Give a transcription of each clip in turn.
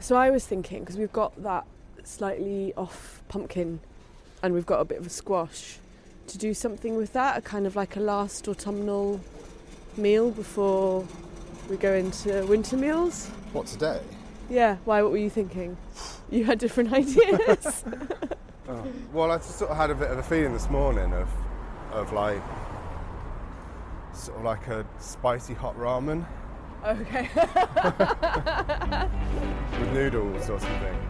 So I was thinking, because we've got that slightly off pumpkin and we've got a bit of a squash, to do something with that, a kind of like a last autumnal meal before we go into winter meals. What, today? Yeah, why, what were you thinking? You had different ideas? Well, I just sort of had a bit of a feeling this morning of like, sort of like a spicy hot ramen. Okay. With noodles or something.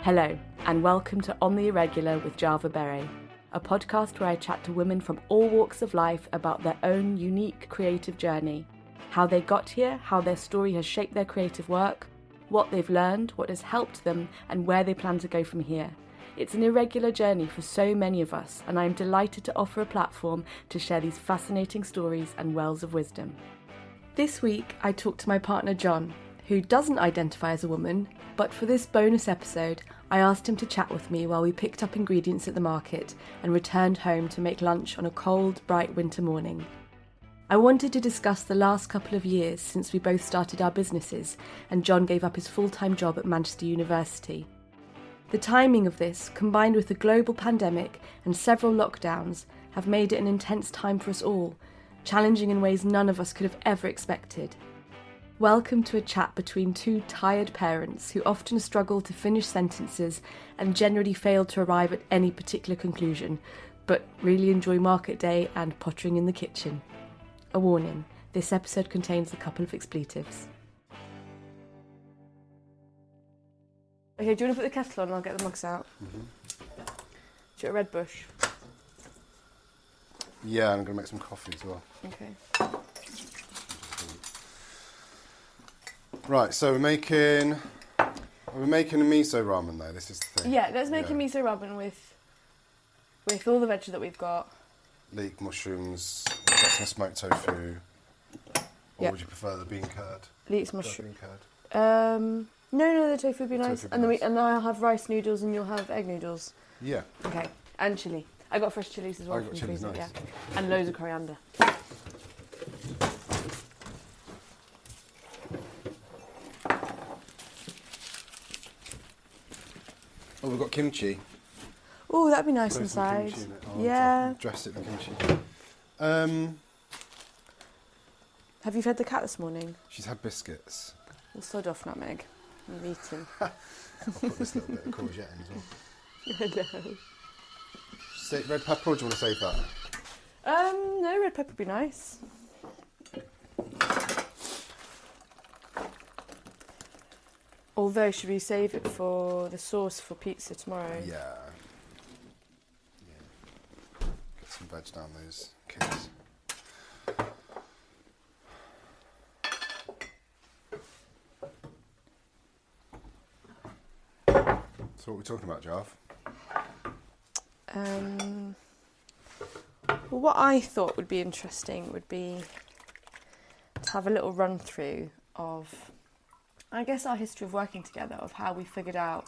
Hello, and welcome to On the Irregular with Java Berry, a podcast where I chat to women from all walks of life about their own unique creative journey, how they got here, how their story has shaped their creative work, what they've learned, what has helped them, and where they plan to go from here. It's an irregular journey for so many of us, and I am delighted to offer a platform to share these fascinating stories and wells of wisdom. This week, I talked to my partner John, who doesn't identify as a woman, but for this bonus episode, I asked him to chat with me while we picked up ingredients at the market and returned home to make lunch on a cold, bright winter morning. I wanted to discuss the last couple of years since we both started our businesses and John gave up his full-time job at Manchester University. The timing of this, combined with the global pandemic and several lockdowns, have made it an intense time for us all, challenging in ways none of us could have ever expected. Welcome to a chat between two tired parents who often struggle to finish sentences and generally fail to arrive at any particular conclusion, but really enjoy market day and pottering in the kitchen. A warning, this episode contains a couple of expletives. Okay, do you want to put the kettle on and I'll get the mugs out? Mm-hmm. Do you want a red bush? Yeah, I'm going to make some coffee as well. Okay. Right, so we're making a miso ramen though, this is the thing. Yeah, let's make a miso ramen with all the veg that we've got. Leek, mushrooms, we've got some smoked tofu. Or Yep. would you prefer the bean curd? Leeks, mushroom. Bean curd. No, the tofu would be nice. Tofu would And be then nice. I'll have rice noodles and you'll have egg noodles. Yeah. Okay. And chilli. I got fresh chilies as well. I got from chilies, freezer, nice. Yeah. And loads of coriander. Oh, we've got kimchi. Oh, that'd be nice Throw some inside. kimchi in it. Oh, Yeah. Dress it in kimchi. Have you fed the cat this morning? She's had biscuits. We'll sod off nutmeg. You've eaten. I'll put this little bit of courgette in as well. No. Red pepper, or do you want to save that? No, red pepper would be nice. Although, should we save it for the sauce for pizza tomorrow? Yeah. Get some veg down those kids. So what are we talking about, Jav? Well, what I thought would be interesting would be to have a little run through of, I guess, our history of working together, of how we figured out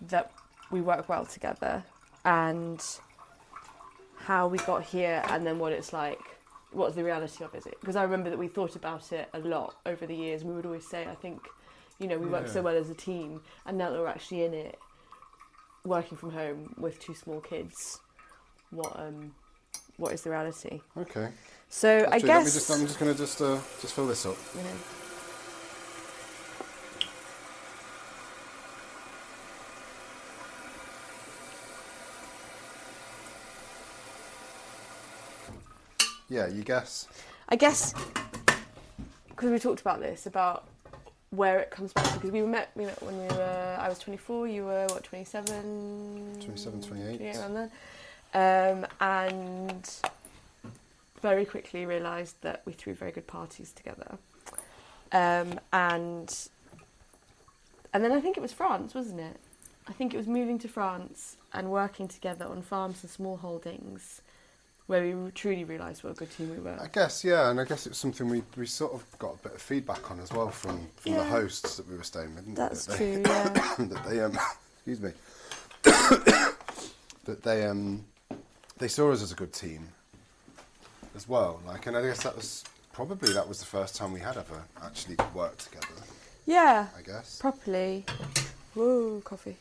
that we work well together and how we got here, and then what it's like, what's the reality of it. Because I remember that we thought about it a lot over the years, and we would always say, I think, you know, we work so well as a team, and now that we're actually in it, working from home with two small kids, what is the reality? Okay. So That's I true. guess I'm just going to just fill this up. you know, Yeah, you guess. I guess because we talked about this, about where it comes back to, because we met when I was 24, you were what, 27? 27, 28. Yeah, around then. And very quickly realised that we threw very good parties together. And then I think it was France, wasn't it? I think it was moving to France and working together on farms and small holdings where we truly realised what a good team we were. I guess, yeah, and I guess it was something we sort of got a bit of feedback on as well from Yeah. the hosts that we were staying with. That's that true, yeah. that they excuse me, that they saw us as a good team as well. Like, and I guess that was probably that was the first time we had ever actually worked together, Yeah, I guess. properly. Whoa, coffee.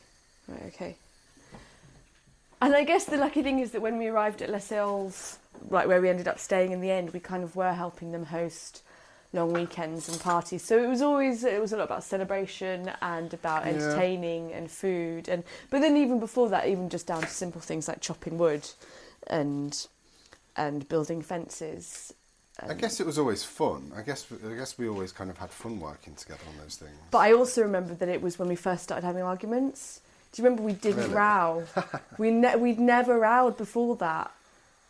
Right, okay. And I guess the lucky thing is that when we arrived at Les Îles, like where we ended up staying in the end, we kind of were helping them host long weekends and parties. So it was a lot about celebration and about entertaining and food. But then even before that, even just down to simple things like chopping wood and building fences. I guess it was always fun. I guess we always kind of had fun working together on those things. But I also remember that it was when we first started having arguments. Do you remember we didn't row? We'd never rowed before that.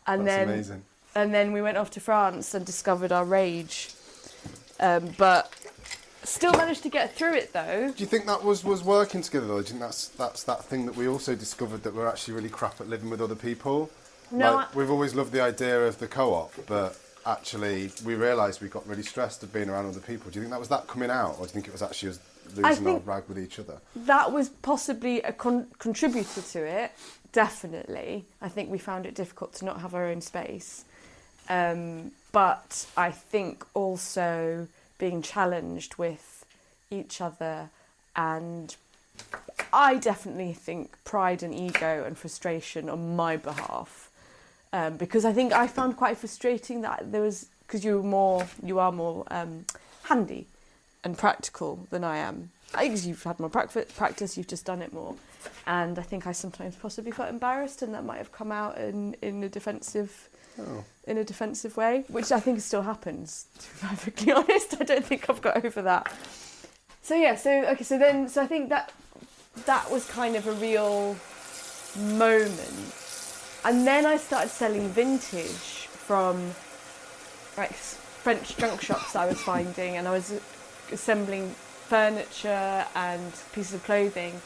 And That's amazing. And then we went off to France and discovered our rage. But still managed to get through it though. Do you think that was working together though? Do you think that's that thing that we also discovered, that we're actually really crap at living with other people? No, like, we've always loved the idea of the co-op, but actually we realised we got really stressed of being around other people. Do you think that was that coming out, or do you think it was actually us losing our rag with each other? That was possibly a contributor to it, definitely. I think we found it difficult to not have our own space. But I think also being challenged with each other, and I definitely think pride and ego and frustration on my behalf. Because I think I found quite frustrating that there was, because you are more handy and practical than I am. I guess you've had more practice, you've just done it more. And I think I sometimes possibly felt embarrassed, and that might have come out in a defensive way, which I think still happens, to be perfectly honest. I don't think I've got over that. So I think that was kind of a real moment. And then I started selling vintage from like French junk shops I was finding, and I was assembling furniture and pieces of clothing.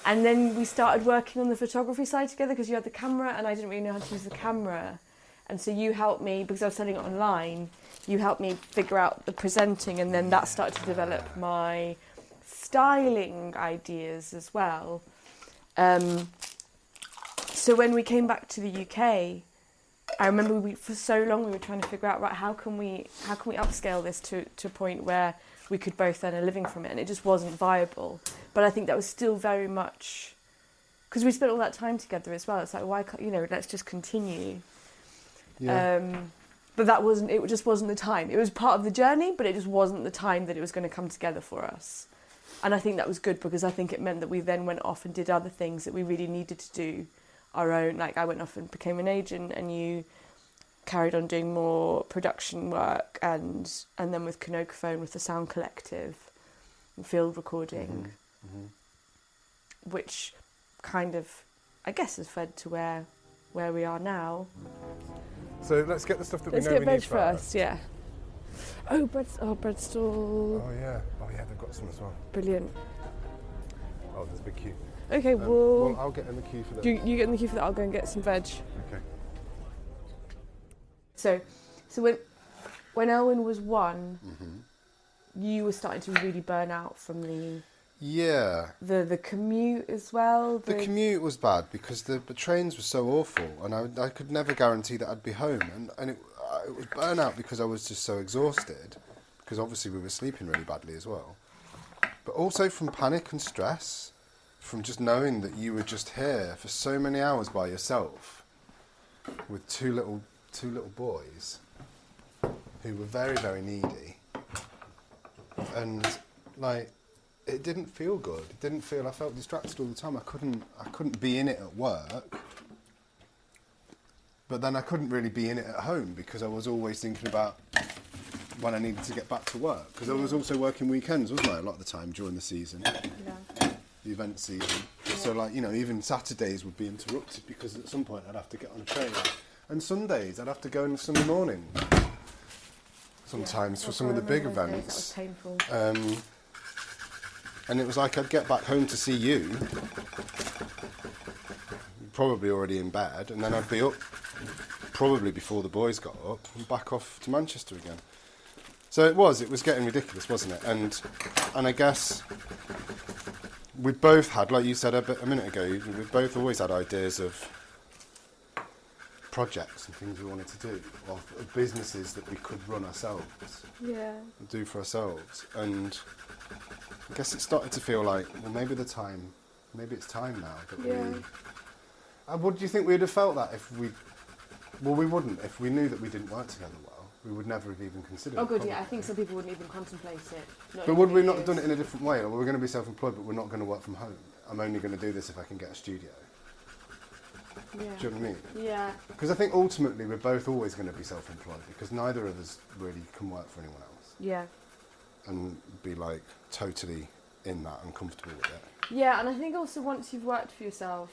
And then we started working on the photography side together, because you had the camera and I didn't really know how to use the camera. And so you helped me, because I was selling it online, you helped me figure out the presenting, and then that started to develop my styling ideas as well. So when we came back to the UK, I remember for so long we were trying to figure out, right, how can we upscale this to a point where we could both earn a living from it, and it just wasn't viable. But I think that was still very much, because we spent all that time together as well. It's like, why can't, let's just continue. Yeah. But it just wasn't the time. It was part of the journey, but it just wasn't the time that it was going to come together for us. And I think that was good, because I think it meant that we then went off and did other things that we really needed to do our own. Like I went off and became an agent, and you carried on doing more production work, and then with Canocaphone, with the sound collective and field recording, which kind of, I guess, has fed to where we are now. So let's get the stuff that we know we Let's get need veg first, yeah. Oh, bread stall. Oh yeah, they've got some as well. Brilliant. Oh, there's a big queue. Okay, well, I'll get in the queue for that. You get in the queue for that, I'll go and get some veg. Okay. So when Elwyn was 1, you were starting to really burn out from the commute as well. The commute was bad, because the trains were so awful, and I could never guarantee that I'd be home, and it was burnout because I was just so exhausted, because obviously we were sleeping really badly as well, but also from panic and stress, from just knowing that you were just here for so many hours by yourself with two little boys who were very, very needy, and like, it didn't feel good. I felt distracted all the time. I couldn't be in it at work, but then I couldn't really be in it at home, because I was always thinking about when I needed to get back to work, because I was also working weekends, wasn't I, a lot of the time during the season, the event season. So like, even Saturdays would be interrupted, because at some point I'd have to get on a train, and Sundays I'd have to go in Sunday morning sometimes for some of the big events. That was painful. And it was like I'd get back home to see you, probably already in bed, and then I'd be up probably before the boys got up, and back off to Manchester again. So it was getting ridiculous, wasn't it? And I guess we both had, like you said a minute ago, we both always had ideas of projects and things we wanted to do, of businesses that we could run ourselves, and do for ourselves. And I guess it started to feel like, well, maybe it's time now that we. Would you think we'd have felt that if we? Well, we wouldn't. If we knew that we didn't work together well, we would never have even considered it. Oh, good, probably. yeah. I think some people wouldn't even contemplate it. But would we not have done it in a different way? Or we're going to be self-employed, but we're not going to work from home. I'm only going to do this if I can get a studio. Yeah. Do you know what I mean? Yeah. Because I think ultimately we're both always going to be self-employed because neither of us really can work for anyone else. Yeah. And be like totally in that and comfortable with it. Yeah, and I think also once you've worked for yourself,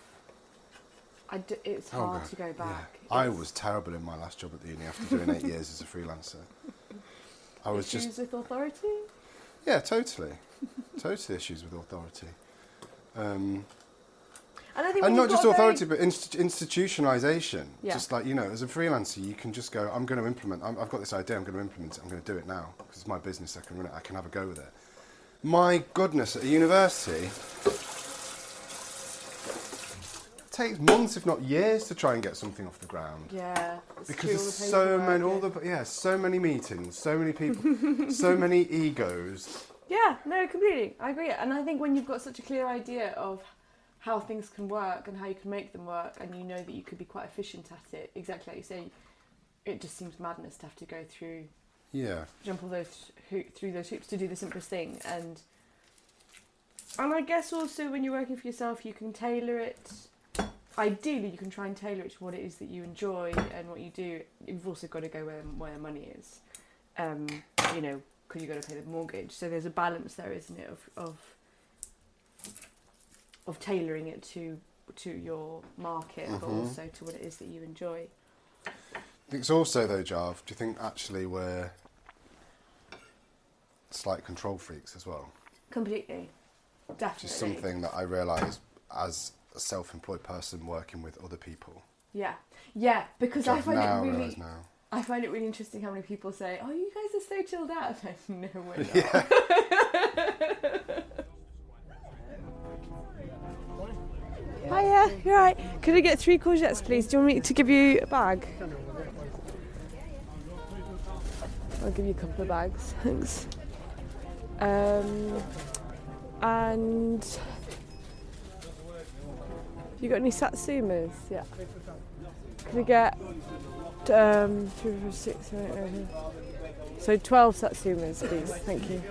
it's hard to go back. Yeah. I was terrible in my last job at the uni after doing 8 years as a freelancer. I was issues with authority? Yeah, totally. Totally issues with authority. And I think and not just authority, but institutionalisation. Yeah. Just like, as a freelancer, you can just go, I'm going to implement, I've got this idea, I'm going to implement it, I'm going to do it now. Because it's my business, I can run it, I can have a go with it. My goodness, at a university, it takes months, if not years, to try and get something off the ground. Yeah. Because there's so many meetings, so many people, so many egos. Yeah, no, completely. I agree. And I think when you've got such a clear idea of how things can work and how you can make them work, and you know that you could be quite efficient at it, exactly like you say, it just seems madness to have to go through, jump all through those hoops to do the simplest thing. And I guess also when you're working for yourself, you can tailor it. Ideally, you can try and tailor it to what it is that you enjoy and what you do. You've also got to go where money is, because you've got to pay the mortgage. So there's a balance there, isn't it, of tailoring it to your market, but also to what it is that you enjoy. I think it's also, though, Jarv, do you think actually we're slight control freaks as well? Completely. Definitely. Which is something that I realise as a self-employed person working with other people. Yeah. Yeah, because I find it really interesting how many people say, oh, you guys are so chilled out. I'm like, no, we're not. Yeah. Hiya, you're right. Could I get 3 courgettes, please? Do you want me to give you a bag? I'll give you a couple of bags, thanks. And you got any satsumas? Yeah. Could we get 3, 4, 6, 7, 8, 9, 10. So 12 satsumas, please. Thank you.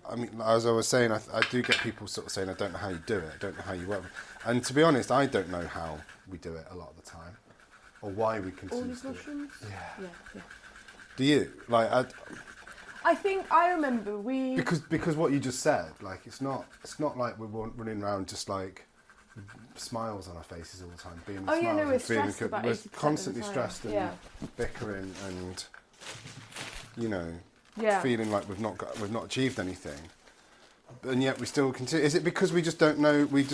I mean, as I was saying, I do get people sort of saying, I don't know how you do it, I don't know how you work. And to be honest, I don't know how we do it a lot of the time, or why we continue to do it. Yeah. Do you? Like, I think I remember because what you just said, like, it's not like we're running around just like smiles on our faces all the time, being Oh yeah, no, we're feeling stressed about we're 80% constantly of the time. stressed and bickering and feeling like we've not achieved anything, and yet we still continue. Is it because we just don't know? We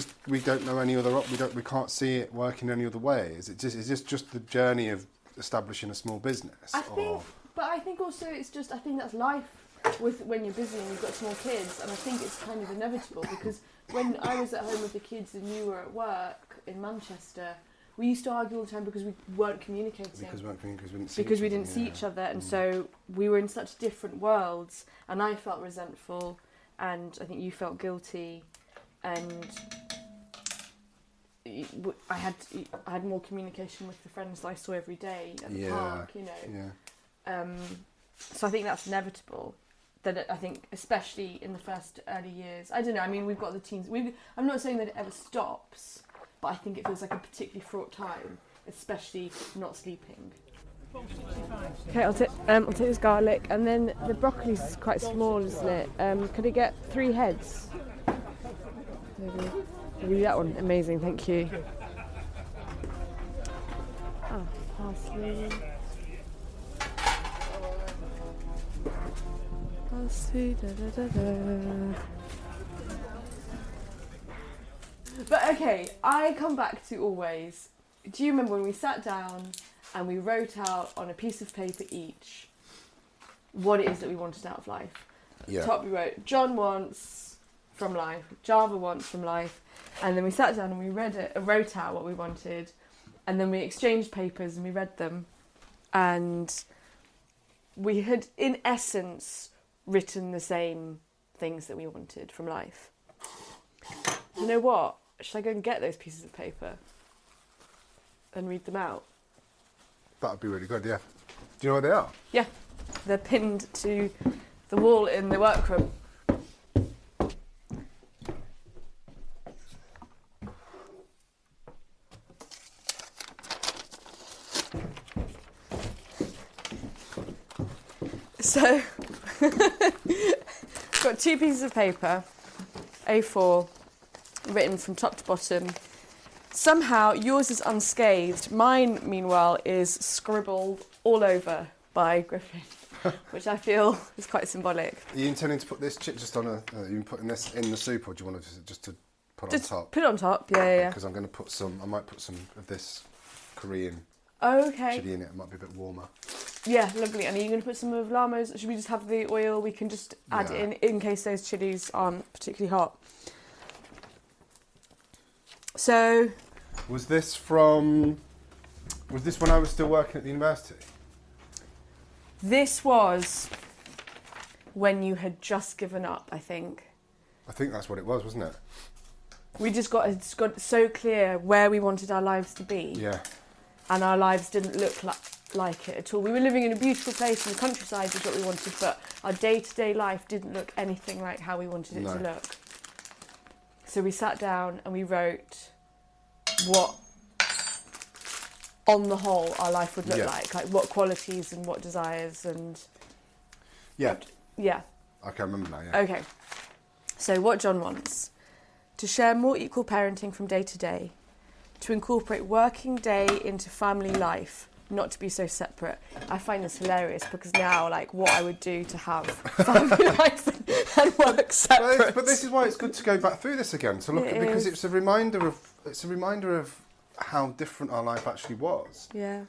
don't know any other. We can't see it working any other way. Is this just the journey of establishing a small business? I think also it's just, I think that's life when you're busy and you've got small kids, and I think it's kind of inevitable because when I was at home with the kids and you were at work in Manchester, we used to argue all the time because we weren't communicating. Because we didn't see each other, and so we were in such different worlds, and I felt resentful, and I think you felt guilty, and I had more communication with the friends that I saw every day at the park, So I think that's inevitable. That I think, especially in the first early years, I don't know. I mean, we've got the teens. I'm not saying that it ever stops, but I think it feels like a particularly fraught time, especially not sleeping. Okay, I'll take this garlic, and then the broccoli's quite small, isn't it? Could I get 3 heads? Maybe. I'll give you that one. Amazing, thank you. Oh, parsley. Parsley, But okay, I come back to always. Do you remember when we sat down and we wrote out on a piece of paper each what it is that we wanted out of life? Yeah. Top we wrote, John wants from life, Java wants from life, and then we sat down and we read it, wrote out what we wanted, And then we exchanged papers and we read them. And we had, in essence, written the same things that we wanted from life. You know what? Should I go and get those pieces of paper and read them out? That would be really good, yeah. Do you know what they are? Yeah, they're pinned to the wall in the workroom. So, got 2 pieces of paper, A4, written from top to bottom. Somehow yours is unscathed. Mine, meanwhile, is scribbled all over by Griffin, which I feel is quite symbolic. Are you intending to put this chip just on are you putting this in the soup, or do you want to just to put Just on top? put it on top, yeah. Because I'm going to put some, I might put some of this Korean Okay. chili in it. It might be a bit warmer. Yeah, lovely. And are you going to put some of Lama's? Should we just have the oil? We can just add Yeah. it in case those chilies aren't particularly hot. So, Was this when I was still working at the university? this was when you had just given up, I think. I think that's what it was, wasn't it? We just got so clear where we wanted our lives to be. Yeah. And our lives didn't look like it at all. We were living in a beautiful place in the countryside, is what we wanted, but our day-to-day life didn't look anything like how we wanted it to look. So we sat down and we wrote what, on the whole, our life would look like what qualities and what desires and... Yeah. Yeah. I can remember now, yeah. Okay. So what John wants: to share more equal parenting from day to day, to incorporate working day into family life, not to be so separate. I find this hilarious because now, like, what I would do to have family life and work separate. But this is why it's good to go back through this again, to look at, because it's a reminder of how different our life actually was. Yeah.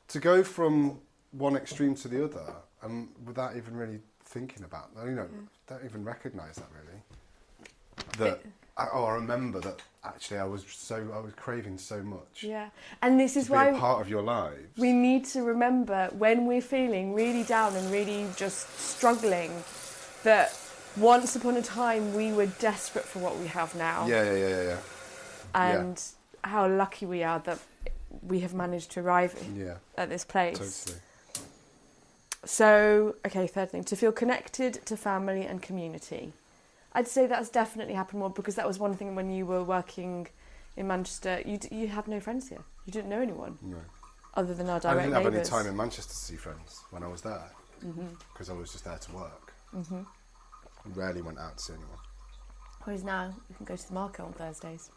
To go from one extreme to the other, and without even really thinking about that, don't even recognise that really. I remember that actually I was craving so much. Yeah, and this is to why be a part of your lives. we need to remember when we're feeling really down and really just struggling, that once upon a time we were desperate for what we have now. Yeah. And how lucky we are that we have managed to arrive at this place. Totally. So, okay, third thing, to feel connected to family and community. I'd say that's definitely happened more because that was one thing when you were working in Manchester. You had no friends here. You didn't know anyone. No. Other than our I direct didn't have neighbours. any time in Manchester to see friends when I was there because I was just there to work. I rarely went out to see anyone. Whereas now, you can go to the market on Thursdays.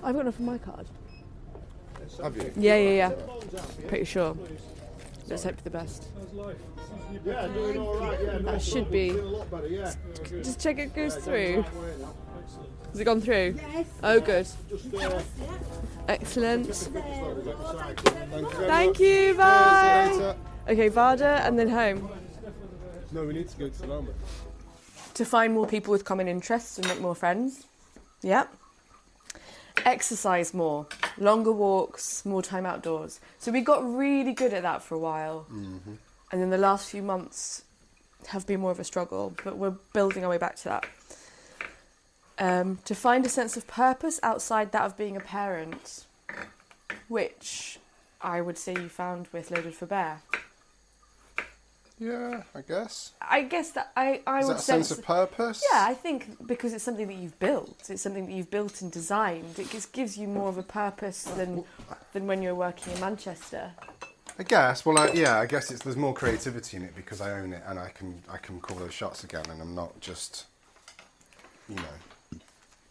I've got enough for my card. Have you? Yeah. Pretty sure. Let's hope for the best. Yeah, doing all right. Yeah, That should be. a lot better. Yeah. Just check it goes through. Has it gone through? Yes. Oh, good. Excellent. Thank you. Bye. Okay, Varda and then home. No, we need to go to Salama. To find more people with common interests and make more friends. Yep. Exercise more, longer walks, more time outdoors. So we got really good at that for a while. And then the last few months have been more of a struggle, but we're building our way back to that. To find a sense of purpose outside that of being a parent, which I would say you found with Loaded for Bear. Yeah, I guess. I guess that I Is would that a sense of purpose? Yeah, I think because it's something that you've built. It's something that you've built and designed. It just gives you more of a purpose than when you're working in Manchester. I guess. Well, I guess there's more creativity in it because I own it and I can call those shots again, and I'm not just,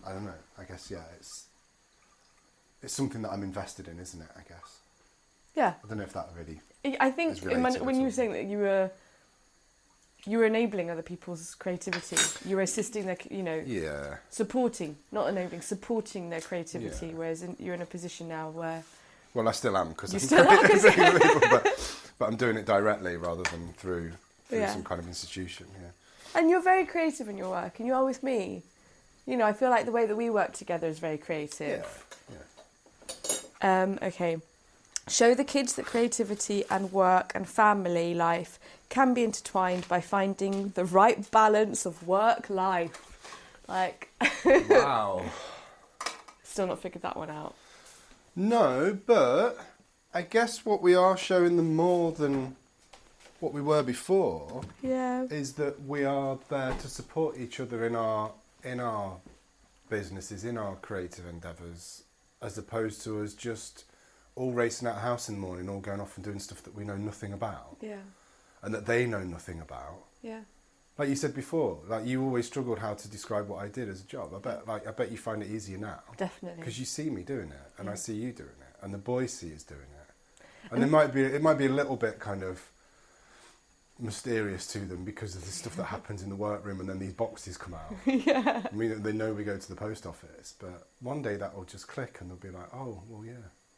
I don't know. I guess it's something that I'm invested in, isn't it? I guess. Yeah. I don't know if that really. I think related when at you were all. saying that you were enabling other people's creativity, you were assisting their, Yeah. supporting, not enabling, supporting their creativity. Yeah. Whereas you're in a position now where Well, I still am because You I'm still are, 'cause- creating people, but I'm doing it directly rather than through Yeah. some kind of institution. Yeah. and you're very creative in your work, and you are with me. I feel like the way that we work together is very creative. Yeah. Okay. Show the kids that creativity and work and family life can be intertwined by finding the right balance of work life. Like, Wow. still not figured that one out. No, but I guess what we are showing them more than what we were before Yeah. is that we are there to support each other in our businesses, in our creative endeavours, as opposed to us just all racing out of the house in the morning, all going off and doing stuff that we know nothing about, Yeah. and that they know nothing about. Yeah. Like you said before, like you always struggled how to describe what I did as a job. I bet you find it easier now. Definitely. Because you see me doing it, and I see you doing it, and the boys see us doing it, and And it might be a little bit kind of mysterious to them because of the stuff that happens in the workroom, and then these boxes come out. Yeah. I mean, they know we go to the post office, but one day that will just click, and they'll be like, "Oh, well, yeah,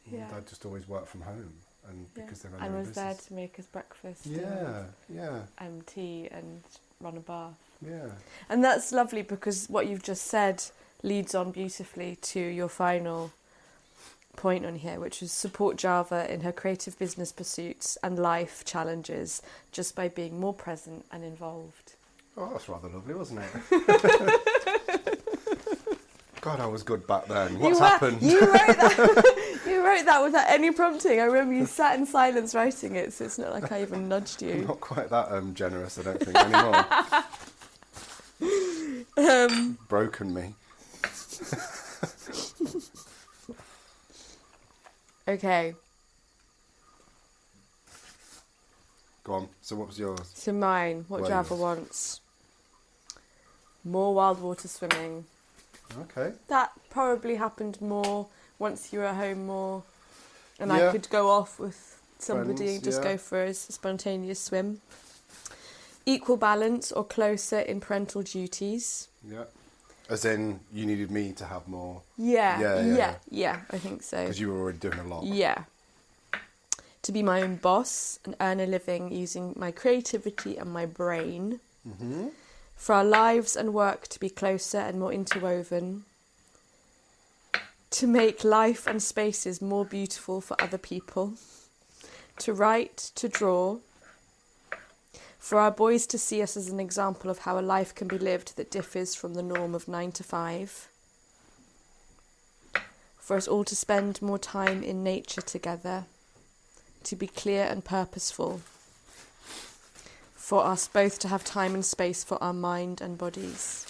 Yeah. Dad just always worked from home, and Yeah. because they're And running a was there business." to make us breakfast. Yeah, yeah, And tea and run a bath. yeah. And that's lovely because what you've just said leads on beautifully to your final point on here, which is support Java in her creative business pursuits and life challenges just by being more present and involved. Oh, that's rather lovely, wasn't it? God, I was good back then. What's happened? You wrote that. You wrote that without any prompting. I remember you sat in silence writing it, so it's not like I even nudged I'm you. not quite that generous, I don't think, anymore. Broken me. Okay, Go on. So what was yours? so mine. What Well, Java yours. wants. More wild water swimming. Okay. That probably happened more once you were at home more, and Yeah. I could go off with somebody Friends, and just yeah. go for a spontaneous swim. Equal balance or closer in parental duties. Yeah. As in, you needed me to have more Yeah, I think so. because you were already doing a lot. Yeah. To be my own boss and earn a living using my creativity and my brain. Mm-hmm. For our lives and work to be closer and more interwoven. To make life and spaces more beautiful for other people. To write, to draw. For our boys to see us as an example of how a life can be lived that differs from the norm of 9 to 5. For us all to spend more time in nature together. To be clear and purposeful. For us both to have time and space for our mind and bodies.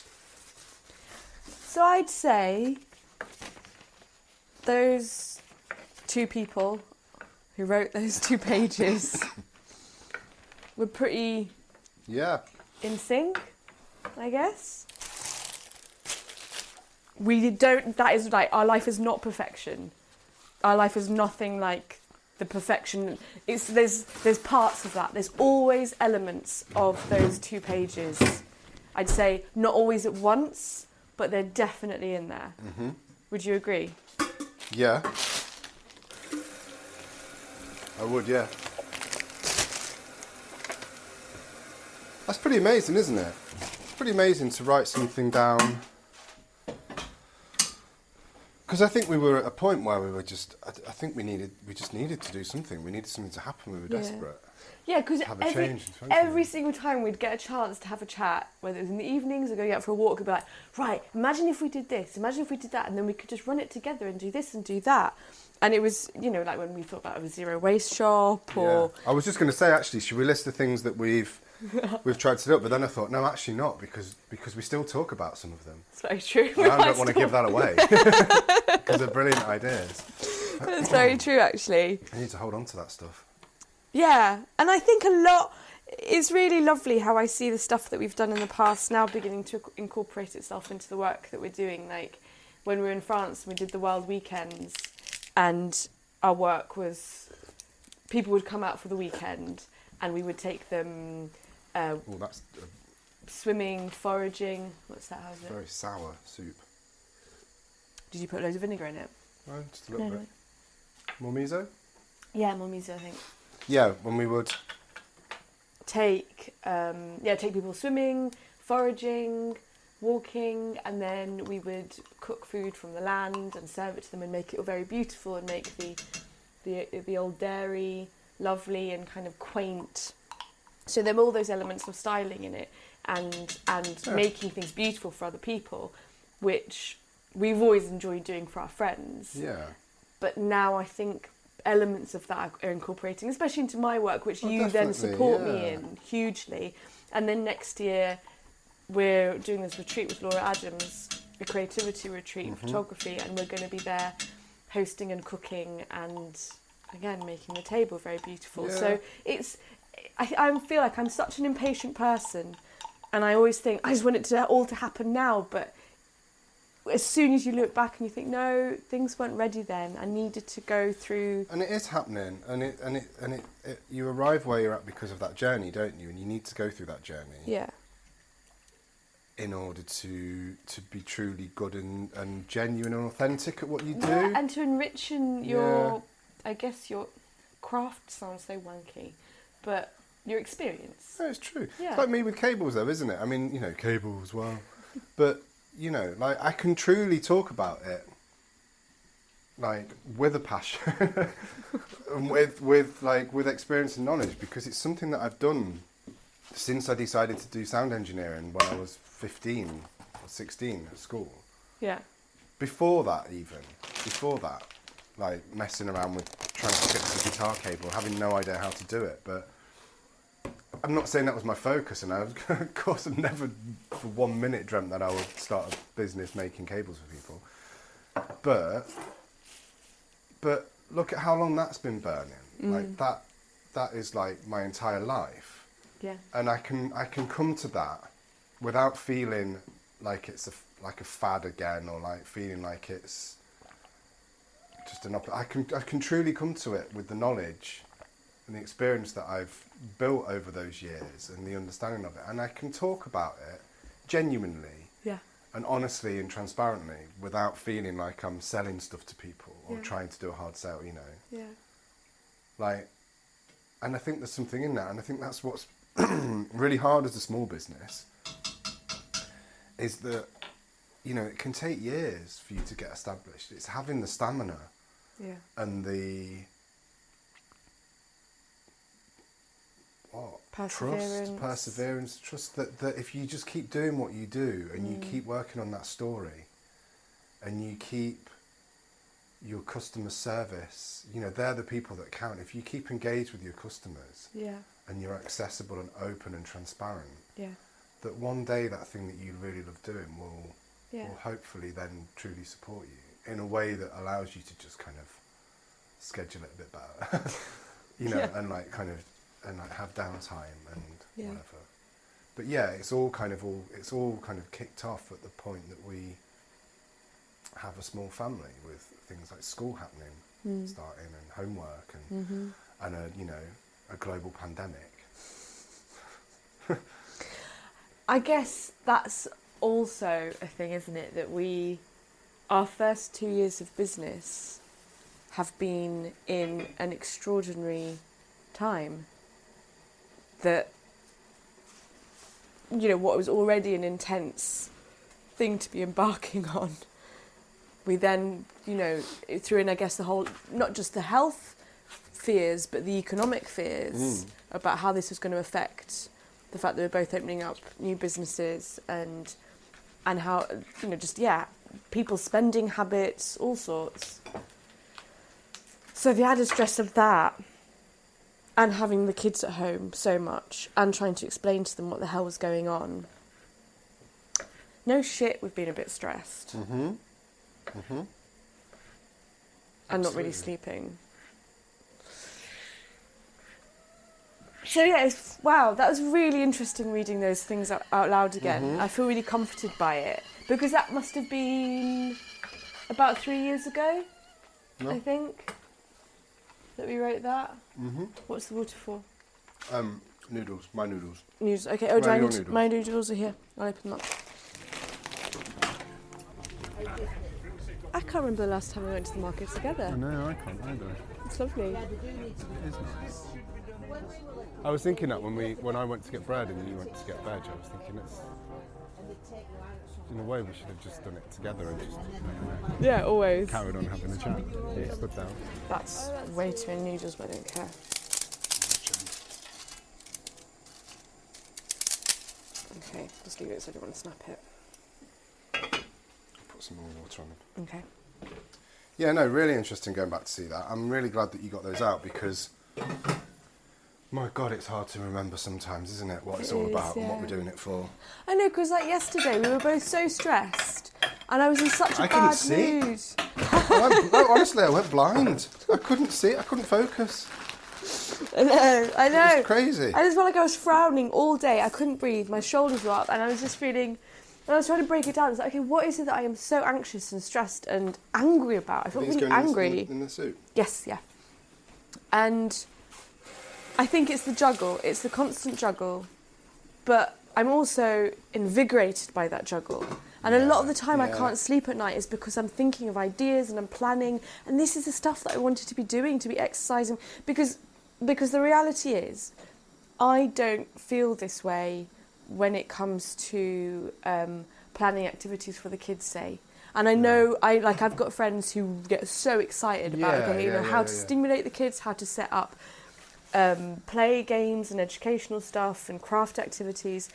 So I'd say those two people who wrote those 2 pages were pretty Yeah. in sync, I guess. We don't, that is like, our life is not perfection. Our life is nothing like the perfection. There's parts of that. There's always elements of those 2 pages. I'd say not always at once, but they're definitely in there. Mm-hmm. Would you agree? Yeah. I would, yeah. That's pretty amazing, isn't it? It's pretty amazing to write something down. Because I think we were at a point where we were just, I think we just needed to do something. We needed something to happen. We were Yeah. desperate. Yeah, because Have a change in something. every single time we'd get a chance to have a chat, whether it was in the evenings or going out for a walk, we'd be like, right, imagine if we did this, imagine if we did that, and then we could just run it together and do this and do that. And it was, you know, like when we thought about a zero waste shop or... Yeah. I was just going to say, actually, should we list the things that we've tried to do? But then I thought, no, actually not, because we still talk about some of them. It's very true. And I don't want to give that away because they're brilliant ideas. That's very true, actually. I need to hold on to that stuff. Yeah, and I think a lot... It's really lovely how I see the stuff that we've done in the past now beginning to incorporate itself into the work that we're doing. Like when we were in France, we did the Wild Weekends, and our work was... People would come out for the weekend, and we would take them Oh, that's swimming, foraging. What's that? How's it? very sour soup. Did you put loads of vinegar in it? No, just a little No, bit. More miso? Yeah, more miso, I think. Yeah, when we would. Take people swimming, foraging, walking, and then we would cook food from the land and serve it to them and make it all very beautiful and make the old dairy lovely and kind of quaint. So there were all those elements of styling in it and making things beautiful for other people, which we've always enjoyed doing for our friends. Yeah. But now I think elements of that are incorporating, especially into my work, which you then definitely, support yeah. me in hugely. And then next year we're doing this retreat with Laura Adams, a creativity retreat in photography, and we're going to be there hosting and cooking and again making the table very beautiful. Yeah. So I feel like I'm such an impatient person, and I always think I just want it all to happen now, but as soon as you look back and you think, no, things weren't ready then. I needed to go through. And it is happening, and you arrive where you're at because of that journey, don't you? And you need to go through that journey. Yeah. In order to be truly good and genuine and authentic at what you do. Yeah, and to enrich your, I guess your craft sounds so wanky, but your experience. No, it's true. Yeah. It's like me with cables, though, isn't it? I mean, you know, cables, well, but you know, like I can truly talk about it, like with a passion, and with experience and knowledge, because it's something that I've done since I decided to do sound engineering when I was 15 or 16 at school. Yeah. Before that, like messing around with trying to fix the guitar cable, having no idea how to do it, but I'm not saying that was my focus, and of course I've never for 1 minute dreamt that I would start a business making cables for people. But look at how long that's been burning. Like that is like my entire life. Yeah. And I can come to that without feeling like it's like a fad again, or like feeling like it's just I can truly come to it with the knowledge and the experience that I've built over those years and the understanding of it, and I can talk about it genuinely and honestly and transparently without feeling like I'm selling stuff to people or trying to do a hard sell, you know. Yeah. Like, and I think there's something in that, and I think that's what's really hard as a small business, is that, you know, it can take years for you to get established. It's having the stamina and the perseverance, trust that if you just keep doing what you do and you keep working on that story and you keep your customer service, you know, they're the people that count. If you keep engaged with your customers and you're accessible and open and transparent, that one day that thing that you really love doing will hopefully then truly support you in a way that allows you to just kind of schedule it a bit better, you know, and like kind of have downtime and whatever. But yeah, it's all kind of kicked off at the point that we have a small family with things like school happening, starting, and homework, and and a global pandemic. I guess that's also a thing, isn't it? That our first 2 years of business have been in an extraordinary time. That, you know, what was already an intense thing to be embarking on, we then, you know, threw in, I guess, the whole, not just the health fears, but the economic fears about how this was going to affect the fact that we're both opening up new businesses and how, you know, just, people's spending habits, all sorts. So the added stress of that, and having the kids at home so much, and trying to explain to them what the hell was going on. No shit, we've been a bit stressed. And not really sleeping. So wow, that was really interesting reading those things out loud again. I feel really comforted by it, because that must have been about 3 years ago, I think, that we wrote that. What's the water for? Noodles, my noodles. Noodles, okay. Oh, my noodles are here. I'll open them up. I can't remember the last time we went to the market together. No, I can't either. It's lovely. It is nice. I was thinking that when I went to get bread and you went to get veg, I was thinking In a way, we should have just done it together and just Yeah, always. carried on having a chat. Yeah, stood down. That's way too many noodles, but I don't care. Okay, just leave it so I don't want to snap it. Put some more water on them. Okay. Yeah, no, really interesting going back to see that. I'm really glad that you got those out because, my God, it's hard to remember sometimes, isn't it? What it's all about and what we're doing it for. I know, because like yesterday we were both so stressed and I was in such a bad mood. Honestly, I went blind. I couldn't see it. I couldn't focus. I know. It was crazy. I just felt like I was frowning all day. I couldn't breathe. My shoulders were up and I was just feeling... And I was trying to break it down. It's like, okay, what is it that I am so anxious and stressed and angry about? I felt really angry. In the soup? Yes, yeah. And I think it's the juggle. It's the constant juggle. But I'm also invigorated by that juggle. And a lot of the time I can't sleep at night is because I'm thinking of ideas and I'm planning. And this is the stuff that I wanted to be doing, to be exercising. Because the reality is, I don't feel this way when it comes to planning activities for the kids, say. And I know I've got friends who get so excited about how to stimulate the kids, how to set up play games and educational stuff and craft activities,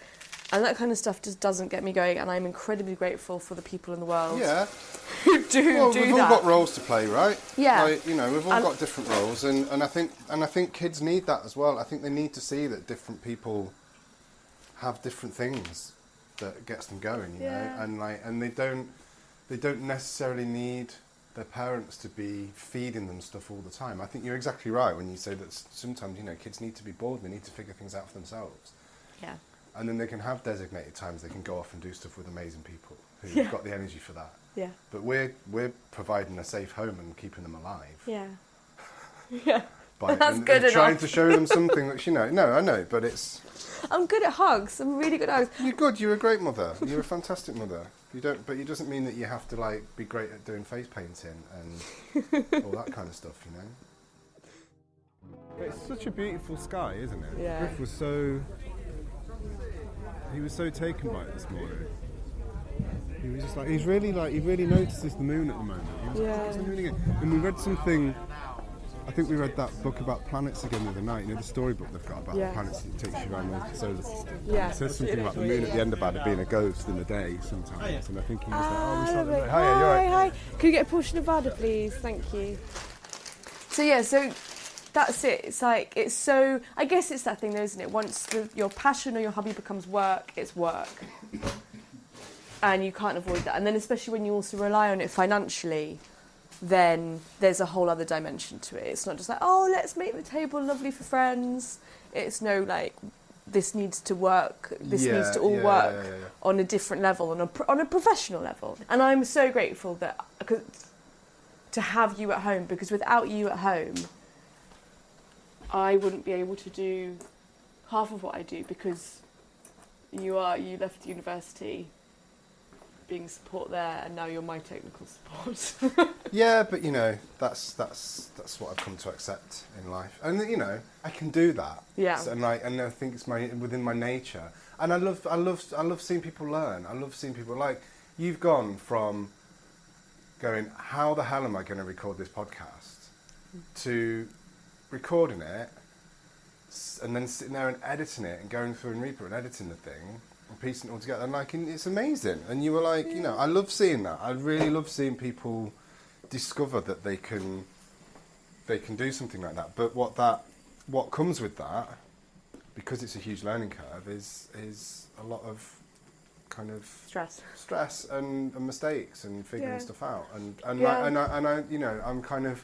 and that kind of stuff just doesn't get me going. And I'm incredibly grateful for the people in the world who do well, do we've that. all got roles to play, right? Yeah. Like, you know, we've all got different roles, and I think kids need that as well. I think they need to see that different people have different things that gets them going, you know, and they don't necessarily need their parents to be feeding them stuff all the time. I think you're exactly right when you say that sometimes, you know, kids need to be bored, they need to figure things out for themselves. Yeah. And then they can have designated times they can go off and do stuff with amazing people who've got the energy for that. Yeah. But we're providing a safe home and keeping them alive. Yeah. Yeah. That's good enough. Trying to show them something that, you know, no, I know, but it's... I'm good at hugs. I'm really good at hugs. You're good. You're a great mother. You're a fantastic mother. But it doesn't mean that you have to like be great at doing face painting and all that kind of stuff, you know. It's such a beautiful sky, isn't it? Yeah. Griff was so taken by it this morning. He was just like, he really notices the moon at the moment. He was like, "What's the moon again?" And we read something. I think we read that book about planets again the other night. You know, the storybook they've got about the planets that takes you around the solar system. Yeah. It says something about the moon at the end about it being a ghost in the day sometimes. And I think he was like, "Oh, we saw Lovely. that." Hi, you're right. Hi. Can you get a portion of Vada, please? Thank you. So that's it. It's like, it's so... I guess it's that thing though, isn't it? Once your passion or your hobby becomes work, it's work. And you can't avoid that. And then especially when you also rely on it financially, then there's a whole other dimension to it. It's not just like, oh, let's make the table lovely for friends. It's no, like, this needs to work. This needs to all work on a different level, on a professional level. And I'm so grateful that to have you at home, because without you at home, I wouldn't be able to do half of what I do, because you left university being support there, and now you're my technical support. Yeah, but you know, that's what I've come to accept in life, and you know, I can do that. Yeah. So, and I think it's within my nature, and I love seeing people learn. I love seeing people, like, you've gone from going, how the hell am I going to record this podcast, to recording it, and then sitting there and editing it and going through and Reaper and editing the thing and piecing it all together, and like, it's amazing. And you were like, you know, I love seeing that. I really love seeing people discover that they can do something like that. But what comes with that, because it's a huge learning curve, is a lot of kind of stress and mistakes and figuring stuff out. And I you know, I'm kind of,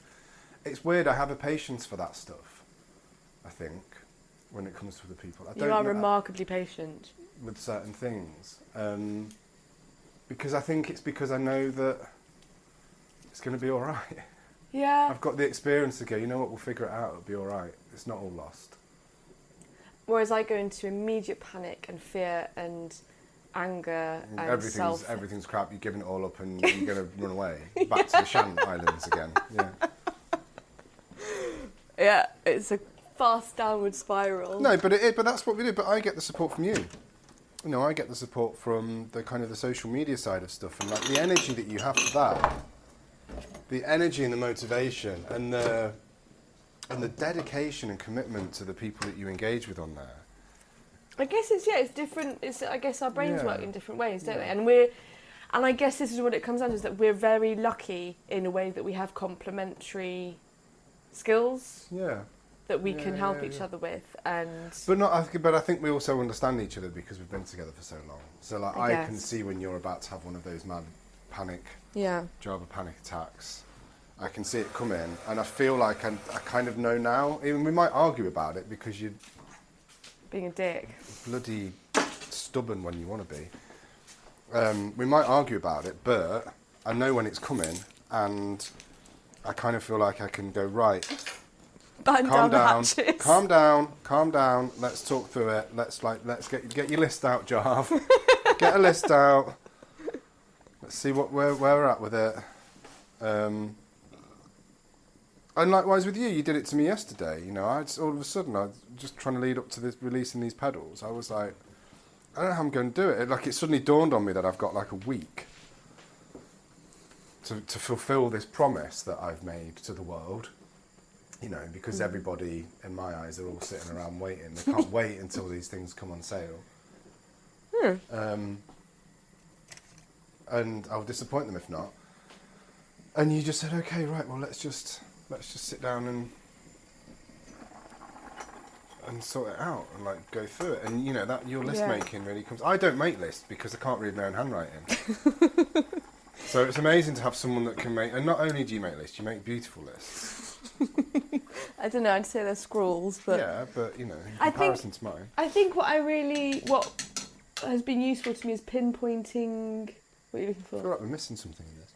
it's weird. I have a patience for that stuff, I think, when it comes to other people. You are remarkably patient with certain things, because I think it's because I know that it's going to be all right. Yeah. I've got the experience to go, you know what, we'll figure it out, it'll be all right. It's not all lost. Whereas I go into immediate panic and fear and anger and everything's crap, you're giving it all up and you're going to run away. Back to the Shan Islands again. Yeah. Yeah, it's a fast downward spiral. No, but that's what we do. But I get the support from you. you know, I get the support from the kind of the social media side of stuff, and like the energy that you have for that, the energy and the motivation and the dedication and commitment to the people that you engage with on there. I guess it's different. I guess our brains work in different ways, don't they? And I guess this is what it comes down to, is that we're very lucky in a way that we have complementary skills. Yeah. That we can help each other with, but I think we also understand each other because we've been together for so long. So like I can see when you're about to have one of those mad Java panic attacks. I can see it coming, and I feel like I kind of know now. Even we might argue about it because you're being a dick, bloody stubborn when you want to be. We might argue about it, but I know when it's coming, and I kind of feel like I can go right. Calm down. Let's talk through it. Let's get your list out, Jarv. Get a list out. Let's see where we're at with it. And likewise with you, you did it to me yesterday. You know, all of a sudden, I was just trying to lead up to this releasing these pedals. I was like, I don't know how I'm going to do it. Like it suddenly dawned on me that I've got like a week to fulfil this promise that I've made to the world. You know, because everybody, in my eyes, are all sitting around waiting. They can't wait until these things come on sale. And I'll disappoint them if not. And you just said, okay, right, well, let's just sit down and sort it out and like go through it. And you know that your list making really comes. I don't make lists because I can't read my own handwriting. So it's amazing to have someone that can make. And not only do you make lists, you make beautiful lists. I don't know, I'd say they're scrawls, but... Yeah, but, you know, in comparison to mine. I think what has been useful to me is pinpointing... What are you looking for? I feel like we're missing something in this.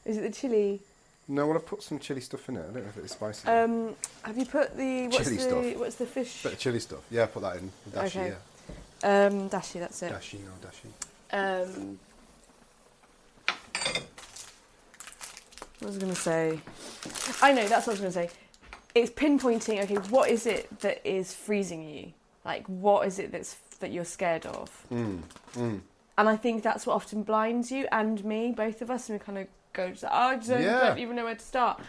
Is it the chilli? No, well, I've put some chilli stuff in it. I don't know if it's spicy. Have you put the... What's the fish? Bit of chilli stuff. Yeah, put that in. Dashi, okay. Yeah. Dashi, that's it. Dashi. What was I going to say? I know, that's what I was going to say. It's pinpointing, okay, what is it that is freezing you? Like, what is it that you're scared of? And I think that's what often blinds you and me, both of us, and we kind of go, I don't even know where to start.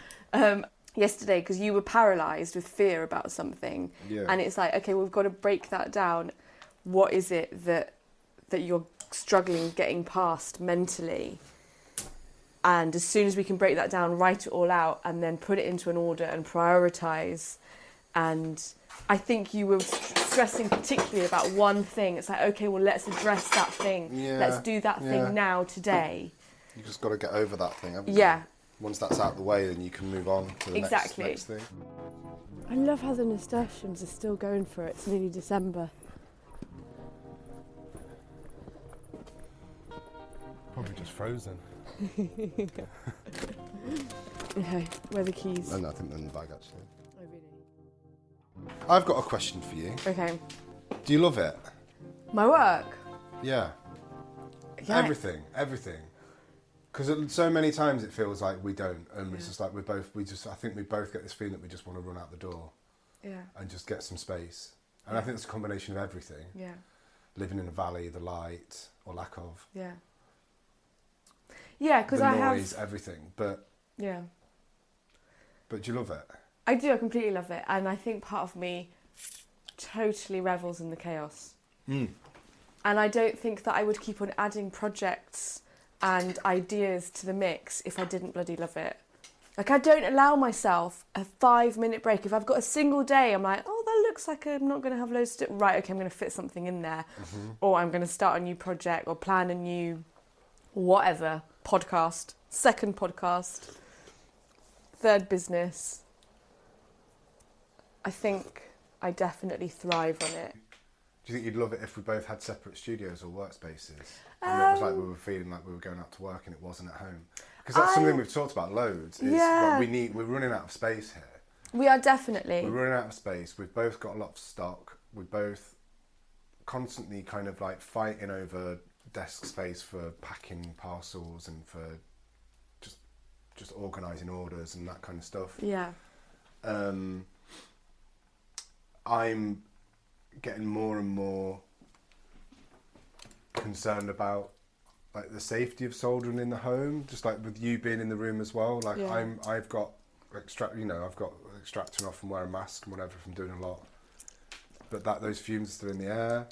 Yesterday, because you were paralysed with fear about something, and it's like, okay, we've got to break that down. What is it that you're struggling getting past mentally? And as soon as we can break that down, write it all out and then put it into an order and prioritise. And I think you were stressing particularly about one thing. It's like, okay, well, let's address that thing. Yeah, let's do that thing now, today. You just got to get over that thing, haven't you? Yeah. Once that's out of the way, then you can move on to the next thing. I love how the nasturtiums are still going for it. It's nearly December. Probably just frozen. Okay, where are the keys? No, I think they're in the bag actually. Oh, really? I've got a question for you. Okay. Do you love it? My work? Yeah. Yeah. Everything. Because so many times it feels like we don't, and it's just like I think we both get this feeling that we just want to run out the door. Yeah. And just get some space. And I think it's a combination of everything. Yeah. Living in a valley, the light, or lack of. Yeah. Yeah, because I have... The noise, everything, but... Yeah. But do you love it? I do, I completely love it. And I think part of me totally revels in the chaos. And I don't think that I would keep on adding projects and ideas to the mix if I didn't bloody love it. Like, I don't allow myself a 5-minute break. If I've got a single day, I'm like, oh, that looks like I'm not going to have loads to do. Right, okay, I'm going to fit something in there. Or I'm going to start a new project or plan a new whatever. Podcast, second podcast, third business. I think I definitely thrive on it. Do you think you'd love it if we both had separate studios or workspaces? And it was like we were feeling like we were going out to work and it wasn't at home? Because that's something we've talked about loads. Is we're running out of space here. We are definitely. We're running out of space. We've both got a lot of stock. We're both constantly kind of like fighting over desk space for packing parcels and for just organising orders and that kind of stuff. Yeah. I'm getting more and more concerned about like the safety of soldering in the home, just like with you being in the room as well. Like I've got I've got extracting off and wear a mask and whatever from doing a lot, but those fumes are still in the air.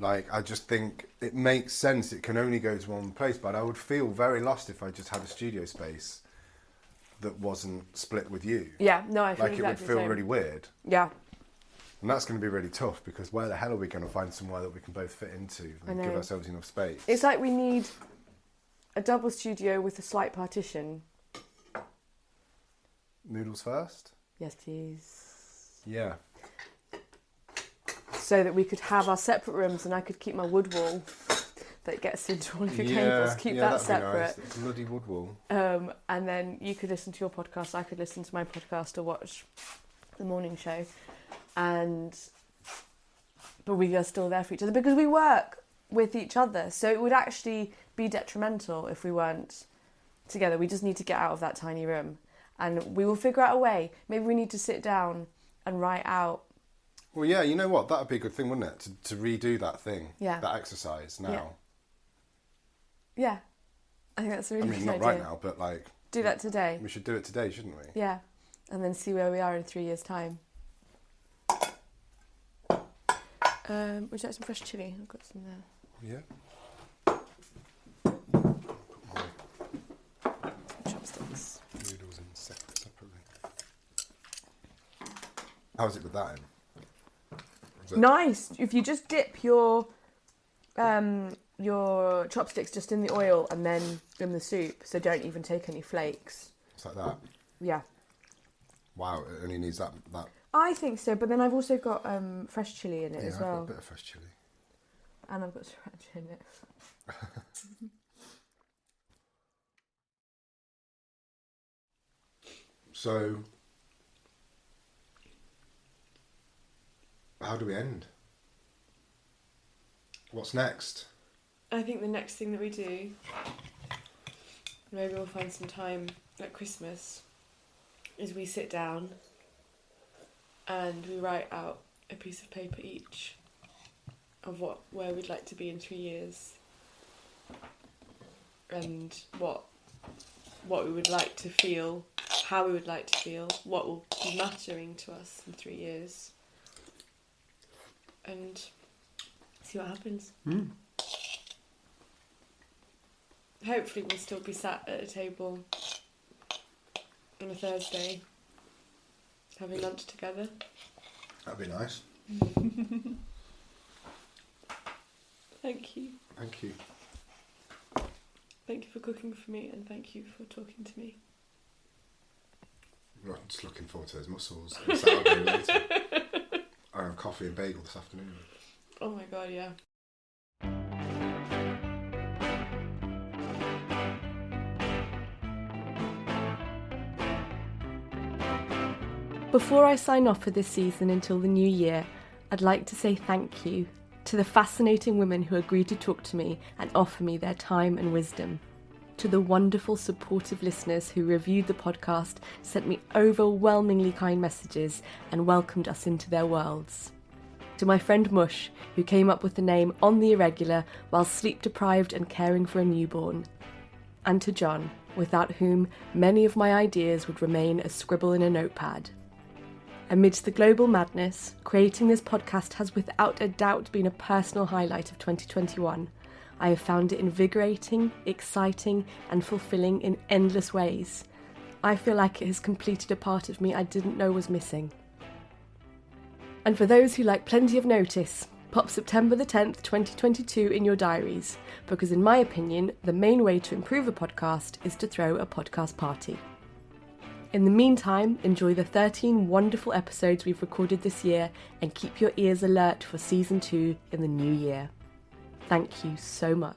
Like, I just think it makes sense. It can only go to one place, but I would feel very lost if I just had a studio space that wasn't split with you. Yeah, no, I feel like exactly it would feel the same. really weird. Yeah. And that's going to be really tough, because where the hell are we going to find somewhere that we can both fit into and give ourselves enough space? It's like we need a double studio with a slight partition. Noodles first? Yes, please. Yeah. So that we could have our separate rooms and I could keep my wood wall that gets into all of your cables. Keep that separate. Nice. Bloody wood wall. And then you could listen to your podcast, I could listen to my podcast or watch the morning show. But we are still there for each other because we work with each other. So it would actually be detrimental if we weren't together. We just need to get out of that tiny room. And we will figure out a way. Maybe we need to sit down and write out. Well, yeah, you know what? That would be a good thing, wouldn't it? To redo that thing, that exercise now. Yeah. I think that's a really good idea. Not right now, but like... Do that today. We should do it today, shouldn't we? Yeah. And then see where we are in 3 years' time. Would you like some fresh chilli? I've got some there. Yeah. Chopsticks. Noodles and separately. How's it with that in? Nice. If you just dip your chopsticks just in the oil and then in the soup, so don't even take any flakes. It's like that? Yeah. Wow, it only needs that. I think so, but then I've also got fresh chilli in it as well. I've got a bit of fresh chilli. And I've got sriracha in it. So, how do we end? What's next? I think the next thing that we do, maybe we'll find some time at Christmas, is we sit down and we write out a piece of paper each of where we'd like to be in 3 years and what we would like to feel, how we would like to feel, what will be mattering to us in 3 years, and see what happens. Hopefully we'll still be sat at a table on a Thursday having lunch together. That'd be nice. Thank you. Thank you. Thank you for cooking for me and thank you for talking to me. I'm just looking forward to those mussels on Saturday later. I have coffee and bagel this afternoon. Oh my god, yeah. Before I sign off for this season until the new year, I'd like to say thank you to the fascinating women who agreed to talk to me and offer me their time and wisdom. To the wonderful, supportive listeners who reviewed the podcast, sent me overwhelmingly kind messages and welcomed us into their worlds. To my friend Mush, who came up with the name On the Irregular while sleep deprived and caring for a newborn. And to John, without whom many of my ideas would remain a scribble in a notepad. Amidst the global madness, creating this podcast has without a doubt been a personal highlight of 2021. I have found it invigorating, exciting, and fulfilling in endless ways. I feel like it has completed a part of me I didn't know was missing. And for those who like plenty of notice, pop September the 10th, 2022 in your diaries, because in my opinion, the main way to improve a podcast is to throw a podcast party. In the meantime, enjoy the 13 wonderful episodes we've recorded this year and keep your ears alert for season 2 in the new year. Thank you so much.